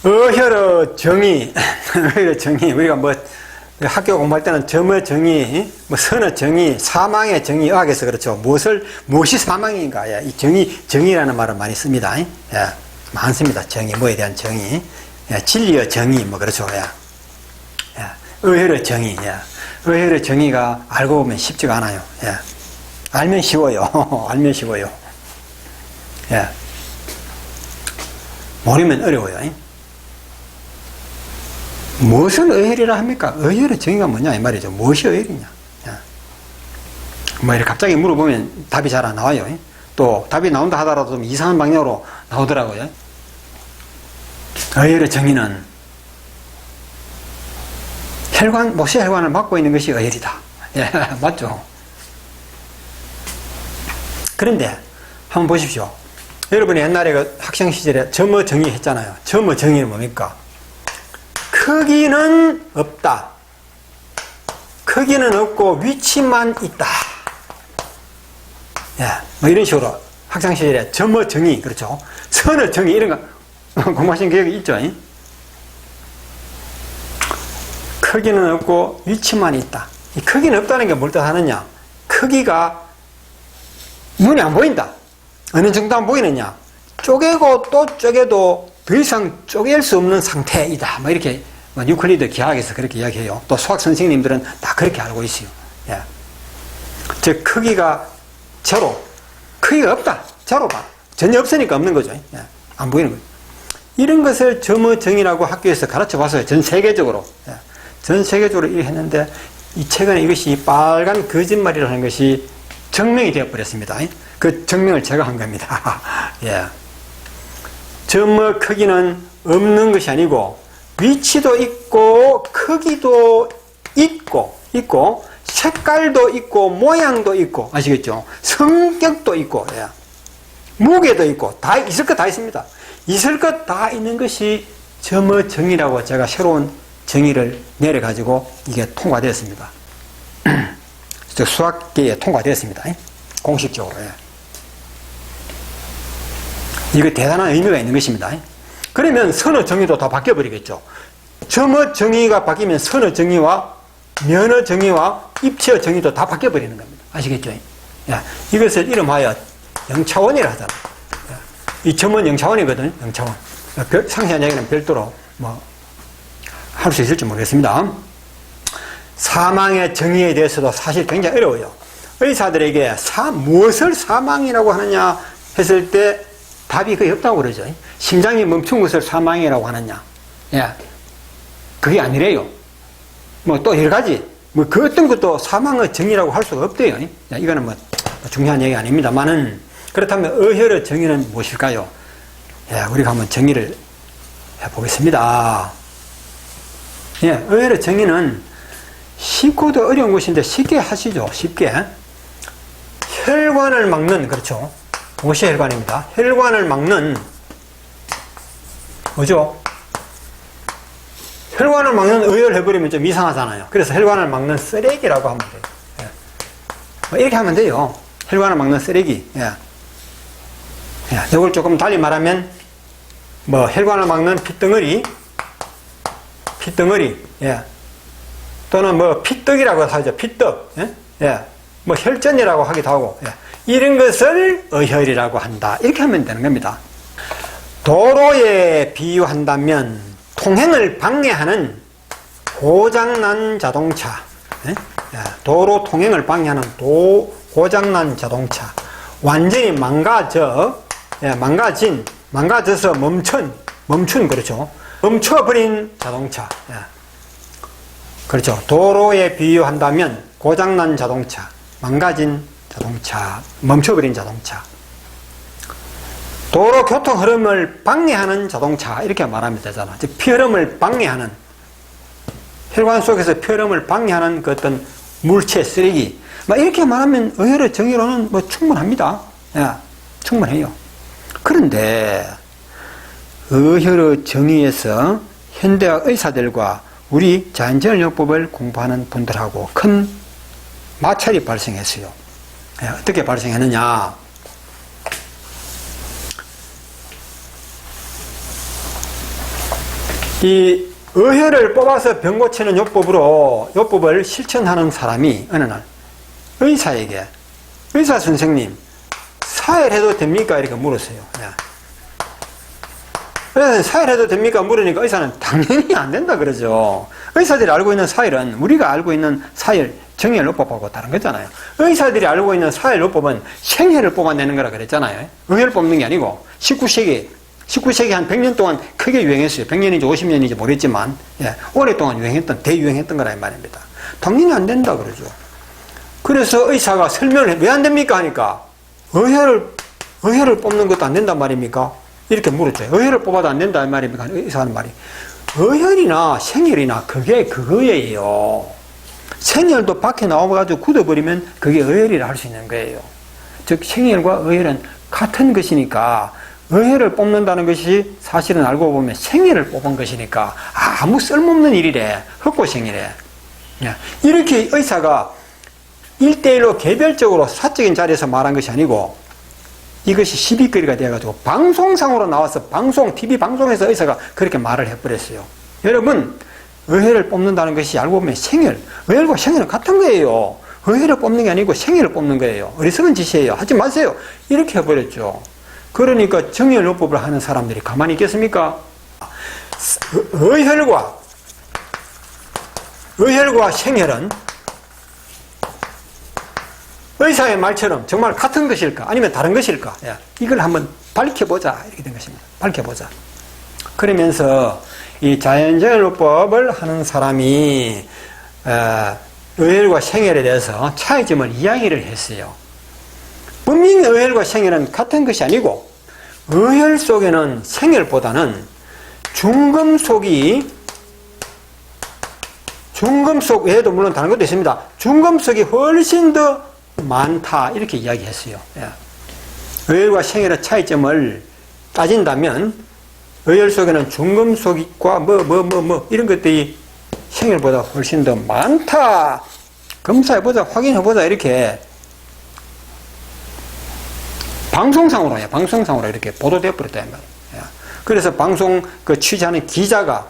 어혈의 정의, 어혈의 정의, 우리가 뭐 학교 공부할 때는 점의 정의, 뭐 선의 정의, 사망의 정의, 의학에서 그렇죠. 무엇이 사망인가? 예, 이 정의라는 말을 많이 씁니다. 예, 많습니다. 정의, 뭐에 대한 정의. 예, 진리의 정의, 뭐 그렇죠. 예, 예, 어혈의 정의, 예, 어혈의 정의가 알고 보면 쉽지가 않아요. 예, 알면 쉬워요. 알면 쉬워요. 예, 모르면 어려워요. 예. 무엇을 어혈이라 합니까? 어혈의 정의가 뭐냐 이 말이죠. 무엇이 어혈이냐. 뭐 이렇게 갑자기 물어보면 답이 잘 안 나와요. 또 답이 나온다 하더라도 좀 이상한 방향으로 나오더라고요. 어혈의 정의는 모세 혈관을 막고 있는 것이 어혈이다. 예, 맞죠? 그런데 한번 보십시오. 여러분이 옛날에 그 학생 시절에 점의 정의 했잖아요. 점의 정의는 뭡니까? 크기는 없다. 크기는 없고 위치만 있다. 예, 뭐 이런 식으로 학창 시절에 점의 정의, 그렇죠. 선의 정의 이런 거 공부하신 기억이 있죠. 크기는 없고 위치만 있다. 이 크기는 없다는 게 뭘 뜻하느냐? 크기가 눈이 안 보인다. 어느 정도 안 보이느냐? 쪼개고 또 쪼개도 더 이상 쪼갤 수 없는 상태이다. 뭐 이렇게 유클리드 기하학에서 그렇게 이야기해요. 또 수학 선생님들은 다 그렇게 알고 있어요. 예. 즉 크기가 제로, 크기가 없다. 제로다. 전혀 없으니까 없는 거죠. 예. 안 보이는 거죠. 이런 것을 점의 정의라고 학교에서 가르쳐 봤어요. 전 세계적으로. 예. 전 세계적으로 이렇게 했는데 이 최근에 이것이 빨간 거짓말이라는 것이 증명이 되어 버렸습니다. 그 증명을 제가 한 겁니다. 예. 점의 크기는 없는 것이 아니고 위치도 있고 크기도 있고 색깔도 있고 모양도 있고 아시겠죠? 성격도 있고 예. 무게도 있고 다 있을 것 다 있습니다. 있을 것 다 있는 것이 점의 정의라고 제가 새로운 정의를 내려가지고 이게 통과되었습니다. 즉 수학계에 통과되었습니다. 공식적으로. 예. 이거 대단한 의미가 있는 것입니다. 그러면 선의 정의도 다 바뀌어버리겠죠. 점의 정의가 바뀌면 선의 정의와 면의 정의와 입체의 정의도 다 바뀌어버리는 겁니다. 아시겠죠? 야, 이것을 이름하여 영차원이라 하잖아. 이 점은 영차원이거든요. 영차원. 상세한 얘기는 별도로 할 수 있을지 모르겠습니다. 사망의 정의에 대해서도 사실 굉장히 어려워요. 의사들에게 무엇을 사망이라고 하느냐 했을 때 답이 거의 없다고 그러죠. 심장이 멈춘 것을 사망이라고 하느냐. 예. 그게 아니래요. 또 여러 가지. 그 어떤 것도 사망의 정의라고 할 수가 없대요. 이거는 중요한 얘기 아닙니다만은, 그렇다면 어혈의 정의는 무엇일까요? 예, 우리가 한번 정의를 해보겠습니다. 예, 어혈의 정의는 쉽고도 어려운 것인데 쉽게 하시죠. 쉽게. 혈관을 막는, 그렇죠. 무엇이 혈관입니다. 혈관을 막는, 뭐죠? 혈관을 막는 의혈 해버리면 좀 이상하잖아요. 그래서 혈관을 막는 쓰레기라고 하면 돼요. 예. 이렇게 하면 돼요. 혈관을 막는 쓰레기. 예. 예. 이걸 조금 달리 말하면, 혈관을 막는 핏덩어리, 예. 또는 피떡이라고 하죠. 피떡. 예. 예. 혈전이라고 하기도 하고. 예. 이런 것을 어혈이라고 한다. 이렇게 하면 되는 겁니다. 도로에 비유한다면 통행을 방해하는 고장난 자동차. 예? 도로 통행을 방해하는 고장난 자동차. 완전히 망가져서 멈춘, 그렇죠. 멈춰버린 자동차. 예. 그렇죠. 도로에 비유한다면 고장난 자동차, 망가진 자동차, 멈춰버린 자동차. 도로 교통 흐름을 방해하는 자동차, 이렇게 말하면 되잖아. 즉, 피 흐름을 방해하는, 혈관 속에서 피 흐름을 방해하는 그 어떤 물체, 쓰레기. 이렇게 말하면 어혈의 정의로는 충분합니다. 예, 충분해요. 그런데, 어혈의 정의에서 현대학 의사들과 우리 자연증언요법을 공부하는 분들하고 큰 마찰이 발생했어요. 예, 어떻게 발생했느냐. 이 의혈을 뽑아서 병 고치는 요법을 실천하는 사람이 어느 날 의사에게, 의사 선생님, 사혈해도 됩니까? 이렇게 물었어요. 그래서 사혈해도 됩니까? 물으니까 의사는 당연히 안 된다 그러죠. 의사들이 알고 있는 사혈은 우리가 알고 있는 사혈, 정혈요법하고 다른 거잖아요. 의사들이 알고 있는 사혈요법은 생혈을 뽑아내는 거라 그랬잖아요. 의혈을 뽑는 게 아니고 19세기 한 100년 동안 크게 유행했어요. 100년인지 50년인지 모르겠지만 오랫동안 대유행했던 거라 이 말입니다. 당연히 안 된다 그러죠. 그래서 의사가 설명을 왜 안 됩니까? 하니까 의혈을 뽑는 것도 안 된단 말입니까? 이렇게 물었죠. 의혈을 뽑아도 안 된다 이 말입니까? 의사 하는 말이 의혈이나 생혈이나 그게 그거예요. 생혈도 밖에 나와가지고 굳어버리면 그게 의혈이라 할 수 있는 거예요. 즉 생혈과 의혈은 같은 것이니까 의혈을 뽑는다는 것이 사실은 알고 보면 생혈을 뽑은 것이니까 아무 쓸모없는 일이래. 헛고생이래. 이렇게 의사가 1대1로 개별적으로 사적인 자리에서 말한 것이 아니고 이것이 시비거리가 되어가지고 방송상으로 나와서 TV 방송에서 의사가 그렇게 말을 해버렸어요. 여러분, 의혈을 뽑는다는 것이 알고 보면 의혈과 생혈은 같은 거예요. 의혈을 뽑는 게 아니고 생혈을 뽑는 거예요. 어리석은 짓이에요. 하지 마세요. 이렇게 해버렸죠. 그러니까 정혈요법을 하는 사람들이 가만히 있겠습니까? 의혈과 생혈은 의사의 말처럼 정말 같은 것일까? 아니면 다른 것일까? 이걸 한번 밝혀보자. 이렇게 된 것입니다. 밝혀보자. 그러면서 이 자연정혈요법을 하는 사람이 의혈과 생혈에 대해서 차이점을 이야기를 했어요. 분명히 의혈과 생혈은 같은 것이 아니고 의혈 속에는 생혈보다는 중금속 외에도 물론 다른 것도 있습니다. 중금속이 훨씬 더 많다 이렇게 이야기했어요. 의혈과 생혈의 차이점을 따진다면 의혈 속에는 중금속과 이런 것들이 생혈보다 훨씬 더 많다. 검사해보자, 확인해보자 이렇게 방송상으로 이렇게 보도되어 버렸다 이 말이에요. 그래서 방송 취재하는 기자가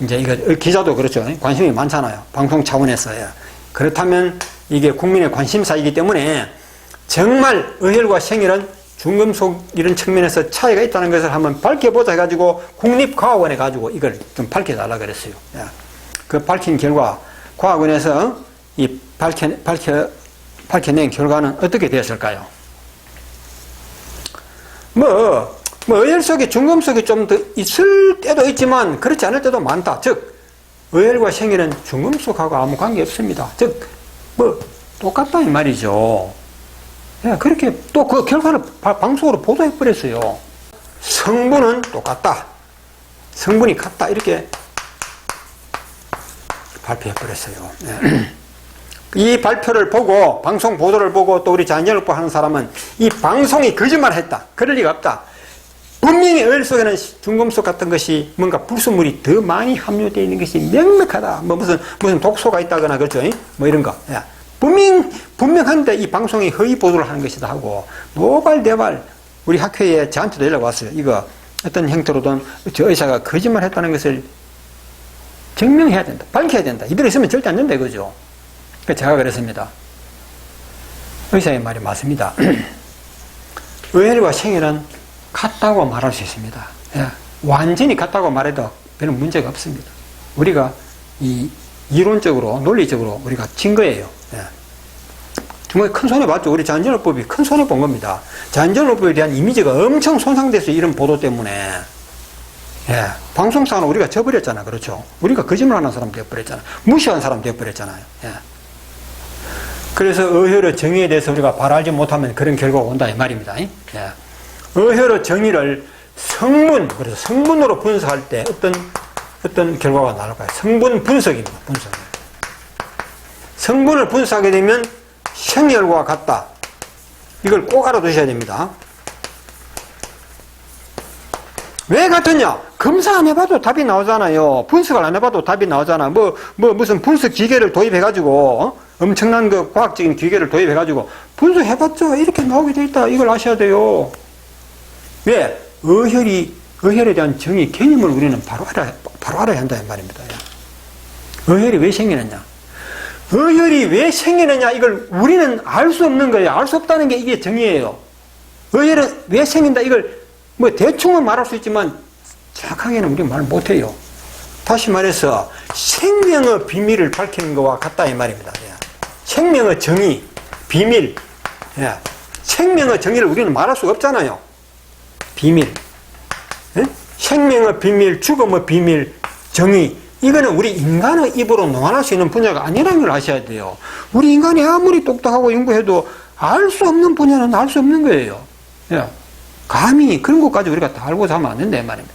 이제 이거 기자도 그렇죠. 관심이 많잖아요. 방송 차원에서요. 그렇다면 이게 국민의 관심사이기 때문에 정말 의혈과 생혈은 중금속 이런 측면에서 차이가 있다는 것을 한번 밝혀보자 해가지고 국립과학원에 가지고 이걸 좀 밝혀달라 그랬어요. 그 밝힌 결과 과학원에서 이 밝혀낸 결과는 어떻게 되었을까요? 의혈 속에 중금속이 좀 더 있을 때도 있지만 그렇지 않을 때도 많다. 즉 의혈과 생혈은 중금속하고 아무 관계 없습니다. 즉 똑같다 이 말이죠. 그렇게 또 그 결과를 방송으로 보도해버렸어요. 성분은 똑같다. 성분이 같다. 이렇게 발표해버렸어요. 이 발표를 보고, 방송 보도를 보고 또 우리 자연연구부 하는 사람은 이 방송이 거짓말했다. 그럴 리가 없다. 분명히 의혈 속에는 중금속 같은 것이 뭔가 불순물이 더 많이 함유되어 있는 것이 명백하다. 무슨 독소가 있다거나 그렇죠. 이런 거. 분명한데 이 방송이 허위 보도를 하는 것이다 하고 노발대발 우리 학회에 저한테도 연락 왔어요. 이거 어떤 형태로든 저 의사가 거짓말 했다는 것을 증명해야 된다. 밝혀야 된다. 이대로 있으면 절대 안 된다 이거죠. 그래서 제가 그랬습니다. 의사의 말이 맞습니다. 의혈과 생혈은 같다고 말할 수 있습니다. 완전히 같다고 말해도 별로 문제가 없습니다. 우리가 이론적으로 논리적으로 우리가 증거예요. 정말 큰 손해 봤죠. 우리 자연정혈법이 큰 손해 본 겁니다. 자연정혈법에 대한 이미지가 엄청 손상됐어요. 이런 보도 때문에. 방송상으로 우리가 져버렸잖아. 그렇죠. 우리가 거짓말하는 사람 되어버렸잖아. 무시하는 사람 되어버렸잖아요. 그래서 의혈의 정의에 대해서 우리가 바로 알지 못하면 그런 결과가 온다 이 말입니다. 의혈의 정의를 그래서 성분으로 분석할 때 어떤 결과가 나올까요? 성분 분석입니다. 성분을 분석하게 되면 생혈과 같다. 이걸 꼭 알아두셔야 됩니다. 왜 같으냐? 검사 안 해봐도 답이 나오잖아요. 분석을 안 해봐도 답이 나오잖아. 무슨 분석 기계를 도입해가지고, 엄청난 그 과학적인 기계를 도입해가지고, 분석해봤죠? 이렇게 나오게 돼 있다. 이걸 아셔야 돼요. 왜? 의혈에 대한 정의, 개념을 우리는 바로 바로 알아야 한다 이 말입니다. 어혈이 왜 생기느냐? 어혈이 왜 생기느냐? 이걸 우리는 알 수 없는 거예요. 알 수 없다는 게 이게 정의예요. 어혈은 왜 생긴다? 이걸 뭐 대충은 말할 수 있지만 정확하게는 우리가 말 못해요. 다시 말해서 생명의 비밀을 밝히는 것과 같다 이 말입니다. 생명의 정의, 비밀. 생명의 정의를 우리는 말할 수가 없잖아요. 비밀. 생명의 비밀, 죽음의 비밀, 정의. 이거는 우리 인간의 입으로 논할 수 있는 분야가 아니라는 걸 아셔야 돼요. 우리 인간이 아무리 똑똑하고 연구해도 알 수 없는 분야는 알 수 없는 거예요. 감히 그런 것까지 우리가 다 알고 자면 안 된다 이 말입니다.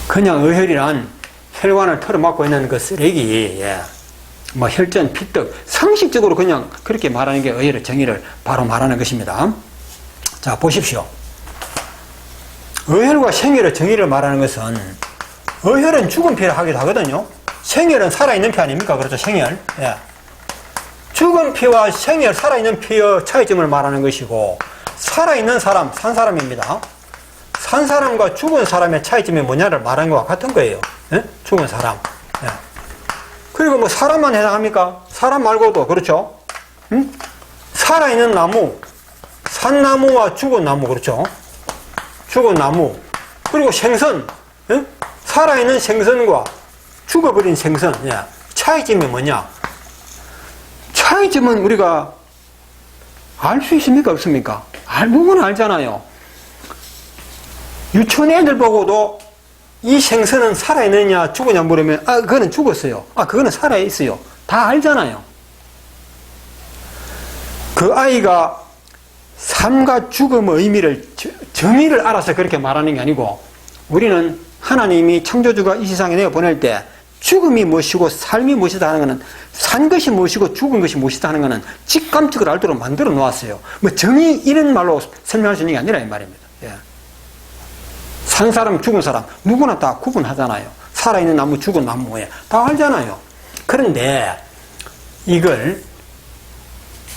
그냥 어혈이란 혈관을 털어막고 있는 그 쓰레기, 뭐 혈전, 피떡, 상식적으로 그냥 그렇게 말하는 게 어혈의 정의를 바로 말하는 것입니다. 자, 보십시오. 어혈과 생혈의 정의를 말하는 것은 어혈은 죽은 피를 하기도 하거든요. 생혈은 살아있는 피 아닙니까? 그렇죠, 생혈. 죽은 피와 생혈, 살아있는 피의 차이점을 말하는 것이고, 살아있는 사람, 산 사람입니다. 산 사람과 죽은 사람의 차이점이 뭐냐를 말하는 것과 같은 거예요. 죽은 사람. 그리고 뭐 사람만 해당합니까? 사람 말고도, 그렇죠? 살아있는 나무, 산나무와 죽은 나무, 그렇죠? 죽은 나무. 그리고 생선, 살아있는 생선과 죽어버린 생선. 차이점이 뭐냐? 차이점은 우리가 알 수 있습니까? 없습니까? 누구나 알잖아요. 유치원 애들 보고도 이 생선은 살아있느냐 죽었냐 물으면 그거는 죽었어요. 그거는 살아있어요. 다 알잖아요. 그 아이가 삶과 죽음의 의미를, 정의를 알아서 그렇게 말하는 게 아니고, 우리는 하나님이 창조주가 이 세상에 내어보낼 때 죽음이 무엇이고 삶이 무엇이다 하는 것은, 산 것이 무엇이고 죽은 것이 무엇이다 하는 것은 직감적으로 알도록 만들어 놓았어요. 뭐 정의 이런 말로 설명할 수 있는 게 아니라 이 말입니다. 산 사람, 죽은 사람 누구나 다 구분하잖아요. 살아있는 나무, 죽은 나무에 다 알잖아요. 그런데 이걸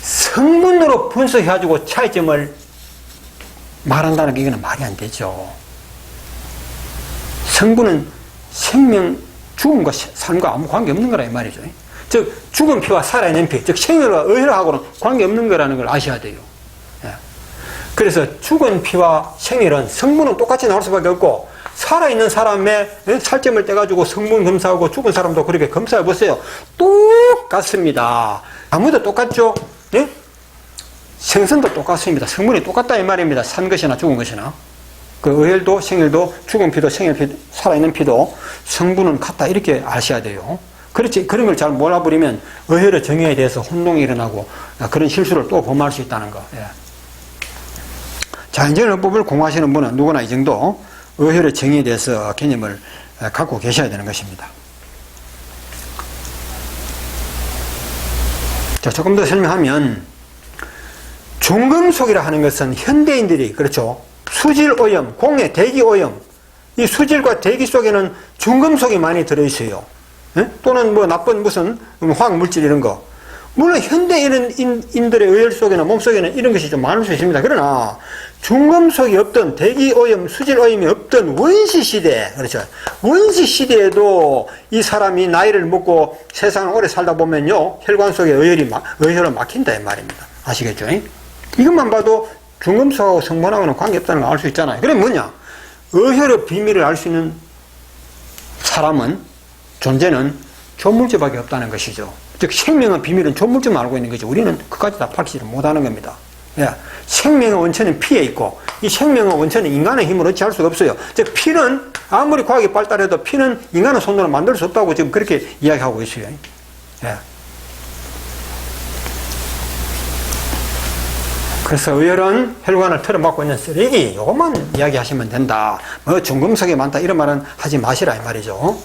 성분으로 분석해가지고 차이점을 말한다는 게 이거는 말이 안 되죠. 성분은 생명, 죽음과 삶과 아무 관계없는 거라 이 말이죠. 즉 죽은 피와 살아있는 피, 즉 생혈과 어혈하고는 관계없는 거라는 걸 아셔야 돼요. 그래서 죽은 피와 생혈은 성분은 똑같이 나올 수밖에 없고, 살아있는 사람의 살점을 떼가지고 성분 검사하고 죽은 사람도 그렇게 검사해 보세요. 똑같습니다. 아무도 똑같죠? 생선도 똑같습니다. 성분이 똑같다 이 말입니다. 산 것이나 죽은 것이나. 그 어혈도 생혈도 죽은 피도 생혈, 살아있는 피도 성분은 같다 이렇게 아셔야 돼요. 그렇지, 그런 걸 잘 몰라버리면 어혈의 정의에 대해서 혼동이 일어나고 그런 실수를 또 범할 수 있다는 거. 자연정의법을 공부하시는 분은 누구나 이 정도 어혈의 정의에 대해서 개념을 갖고 계셔야 되는 것입니다. 자, 조금 더 설명하면, 중금속이라 하는 것은 현대인들이, 그렇죠, 수질오염, 공해, 대기오염, 이 수질과 대기 속에는 중금속이 많이 들어있어요. 또는 뭐 나쁜 무슨 화학물질 이런 거. 물론 현대인들의 의혈 속에나 몸속에는 이런 것이 좀 많을 수 있습니다. 그러나 중금속이 없던, 대기오염, 수질오염이 없던 원시시대, 그렇죠, 원시시대에도 이 사람이 나이를 먹고 세상을 오래 살다 보면요, 혈관 속에 의혈은 막힌다 이 말입니다. 아시겠죠? 이것만 봐도 중금속하고 성분하고는 관계없다는 걸 알 수 있잖아요. 그럼 뭐냐? 어혈의 비밀을 알 수 있는 사람은, 존재는 조물주밖에 없다는 것이죠. 즉 생명의 비밀은 조물주만 알고 있는 거죠. 우리는 그까지 다 밝히지 못하는 겁니다. 생명의 원천은 피에 있고, 이 생명의 원천은 인간의 힘으로 어찌할 수가 없어요. 즉 피는 아무리 과학이 발달해도 피는 인간의 손으로 만들 수 없다고 지금 그렇게 이야기하고 있어요. 그래서 어혈은 혈관을 틀어막고 있는 쓰레기, 이것만 이야기하시면 된다. 뭐 중금속이 많다 이런 말은 하지 마시라 이 말이죠.